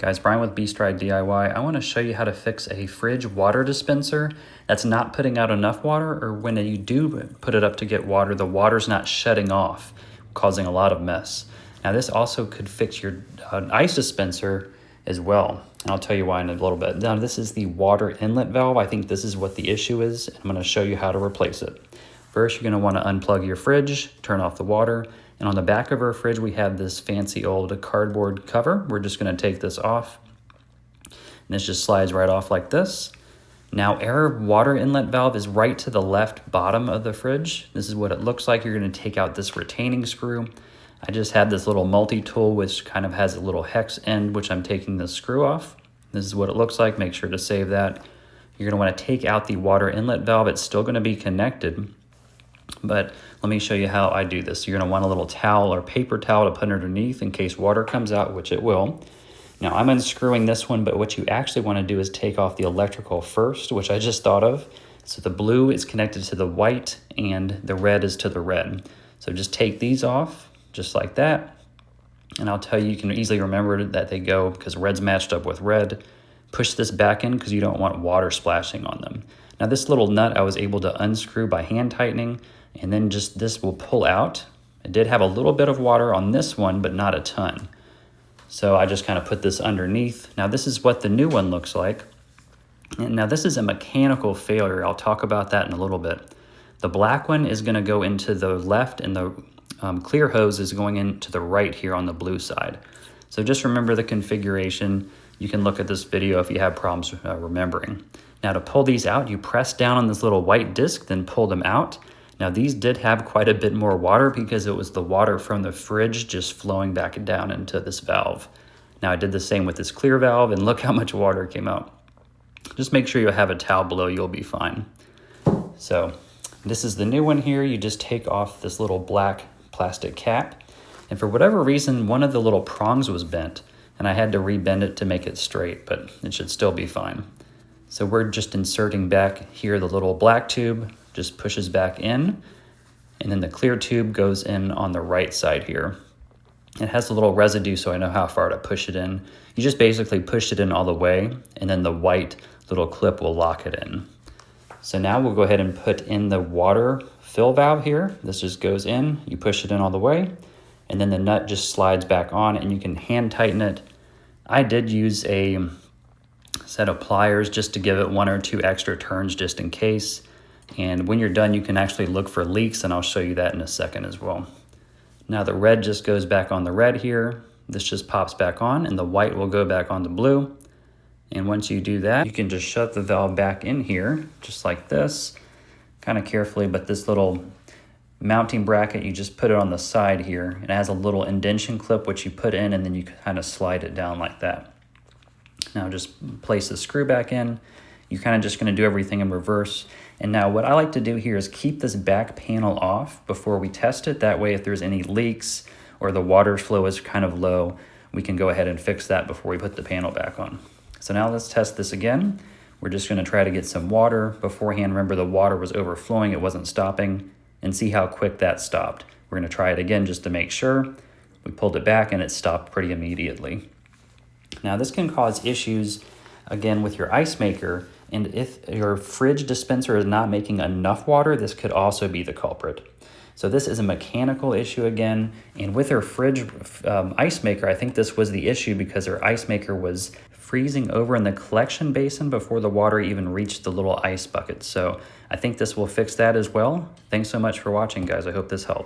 Guys, Brian with Beastride DIY. I want to show you how to fix a fridge water dispenser that's not putting out enough water, or when you do put it up to get water, the water's not shutting off, causing a lot of mess. Now this also could fix your ice dispenser as well, and I'll tell you why in a little bit. Now this is the water inlet valve. I think this is what the issue is, and I'm going to show you how to replace it. First, you're going to want to unplug your fridge, turn off the water, and on the back of our fridge, we have this fancy old cardboard cover. We're just going to take this off, and this just slides right off like this. Now, our water inlet valve is right to the left bottom of the fridge. This is what it looks like. You're going to take out this retaining screw. I just had this little multi-tool, which kind of has a little hex end, which I'm taking the screw off. This is what it looks like. Make sure to save that. You're going to want to take out the water inlet valve. It's still going to be connected, but let me show you how I do this. You're going to want a little towel or paper towel to put underneath in case water comes out, which it will. Now I'm unscrewing this one, but what you actually want to do is take off the electrical first, which I just thought of. So the blue is connected to the white and the red is to the red. So just take these off just like that. And I'll tell you, you can easily remember that they go because red's matched up with red. Push this back in because you don't want water splashing on them. Now this little nut I was able to unscrew by hand tightening, and then just this will pull out. It did have a little bit of water on this one, but not a ton. So I just kind of put this underneath. Now this is what the new one looks like. And now this is a mechanical failure. I'll talk about that in a little bit. The black one is going to go into the left, and the clear hose is going into the right here on the blue side. So just remember the configuration. You can look at this video if you have problems remembering. Now to pull these out, you press down on this little white disc, then pull them out. Now these did have quite a bit more water because it was the water from the fridge just flowing back down into this valve. Now I did the same with this clear valve, and look how much water came out. Just make sure you have a towel below, you'll be fine. So this is the new one here. You just take off this little black plastic cap, and for whatever reason, one of the little prongs was bent, and I had to rebend it to make it straight, but it should still be fine. So we're just inserting back here the little black tube, just pushes back in, and then the clear tube goes in on the right side here. It has a little residue, so I know how far to push it in. You just basically push it in all the way, and then the white little clip will lock it in. So now we'll go ahead and put in the water fill valve here. This just goes in, you push it in all the way, and then the nut just slides back on, and you can hand tighten it. I did use a set of pliers just to give it 1 or 2 extra turns just in case. And when you're done, you can actually look for leaks, and I'll show you that in a second as well. Now the red just goes back on the red here. This just pops back on, and the white will go back on the blue. And once you do that, you can just shut the valve back in here, just like this, kind of carefully, but this little mounting bracket, you just put it on the side here. It has a little indentation clip which you put in, and then you kind of slide it down like that. Now just place the screw back in. You're kind of just going to do everything in reverse. And now what I like to do here is keep this back panel off before we test it. That way if there's any leaks or the water flow is kind of low, we can go ahead and fix that before we put the panel back on. So now let's test this again. We're just going to try to get some water. Beforehand, remember the water was overflowing, it wasn't stopping, and see how quick that stopped. We're going to try it again just to make sure. We pulled it back and it stopped pretty immediately. Now this can cause issues again with your ice maker, and if your fridge dispenser is not making enough water, this could also be the culprit. So this is a mechanical issue again, and with our fridge ice maker, I think this was the issue because our ice maker was freezing over in the collection basin before the water even reached the little ice bucket. So I think this will fix that as well. Thanks so much for watching, guys. I hope this helped.